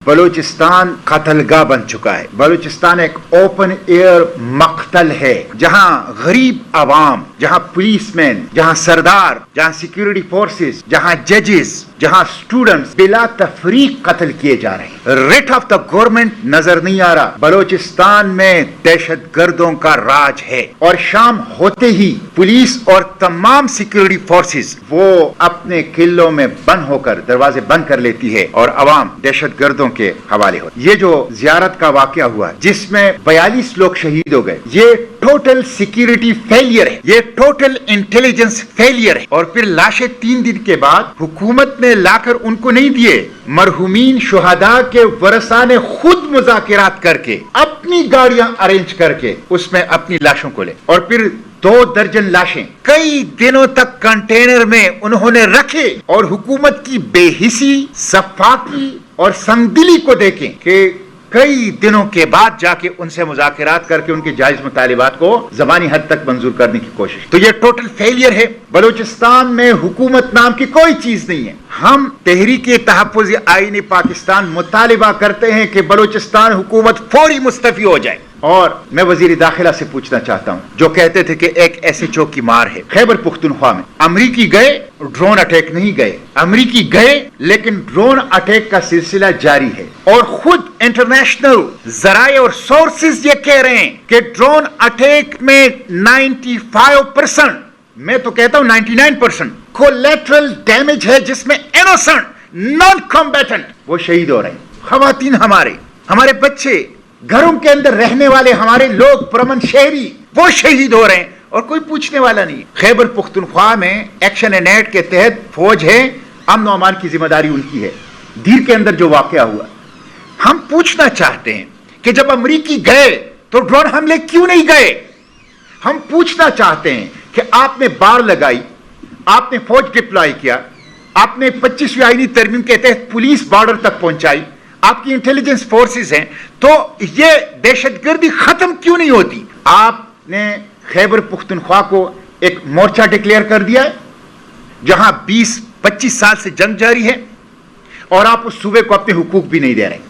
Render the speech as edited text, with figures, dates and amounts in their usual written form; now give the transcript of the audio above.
بلوچستان قتل گاہ بن چکا ہے. بلوچستان ایک اوپن ایئر مقتل ہے جہاں غریب عوام، جہاں پولیس مین، جہاں سردار، جہاں سیکیورٹی فورسز، جہاں ججز، جہاں سٹوڈنٹس بلا تفریق قتل کیے جا رہے ہیں. ریٹ آف دا گورنمنٹ نظر نہیں آ رہا. بلوچستان میں دہشت گردوں کا راج ہے اور شام ہوتے ہی پولیس اور تمام سیکیورٹی فورسز وہ اپنے قلعوں میں بند ہو کر دروازے بند کر لیتی ہے اور عوام دہشت گردوں کے حوالے ہوتی. یہ جو زیارت کا واقعہ ہوا جس میں 42 لوگ شہید ہو گئے، یہ ٹوٹل سیکیورٹی فیلئر ہے، یہ ٹوٹل انٹیلیجنس فیلئر ہے. اور پھر لاشیں 3 دن کے بعد حکومت نے لا کر ان کو نہیں دیے. مرحومین شہداء کے ورثاء نے خود مذاکرات کر کے اپنی گاڑیاں ارینج کر کے اس میں اپنی لاشوں کو لے، اور پھر 2 درجن لاشیں کئی دنوں تک کنٹینر میں انہوں نے رکھے. اور حکومت کی بے حسی، صفاقی اور سنگدلی کو دیکھیں کہ کئی دنوں کے بعد جا کے ان سے مذاکرات کر کے ان کے جائز مطالبات کو زبانی حد تک منظور کرنے کی کوشش. تو یہ ٹوٹل فیلئر ہے. بلوچستان میں حکومت نام کی کوئی چیز نہیں ہے. ہم تحریک تحفظ آئین پاکستان مطالبہ کرتے ہیں کہ بلوچستان حکومت فوری مستعفی ہو جائے. اور میں وزیر داخلہ سے پوچھنا چاہتا ہوں جو کہتے تھے کہ ایک ایس ایچ او کی مار ہے. خیبر پختونخوا میں امریکی گئے، ڈرون اٹیک نہیں گئے. امریکی گئے لیکن ڈرون اٹیک کا سلسلہ جاری ہے، اور خود انٹرنیشنل ذرائع اور سورسز یہ کہہ رہے ہیں کہ ڈرون اٹیک میں 95%، میں تو کہتا ہوں 99% کولیٹرل ڈیمیج ہے، جس میں انوسنٹ نان کمبیٹنٹ وہ شہید ہو رہے ہیں. خواتین، ہمارے بچے، گھروں کے اندر رہنے والے ہمارے لوگ، پرامن شہری، وہ شہید ہو رہے ہیں اور کوئی پوچھنے والا نہیں. خیبر پختونخوا میں ایکشن این ایڈ کے تحت فوج ہے، امن و امان کی ذمہ داری ان کی ہے. دیر کے اندر جو واقعہ ہوا، ہم پوچھنا چاہتے ہیں کہ جب امریکی گئے تو ڈرون حملے کیوں نہیں گئے؟ ہم پوچھنا چاہتے ہیں کہ آپ نے بار لگائی، آپ نے فوج ڈپلائی کیا، آپ نے 25ویں آئینی ترمیم کے تحت پولیس بارڈر تک پہنچائی، آپ کی انٹیلیجنس فورسز ہیں، تو یہ دہشت گردی ختم کیوں نہیں ہوتی؟ آپ نے خیبر پختونخوا کو ایک مورچہ ڈکلیئر کر دیا ہے جہاں 20-25 سال سے جنگ جاری ہے، اور آپ اس صوبے کو اپنے حقوق بھی نہیں دے رہے.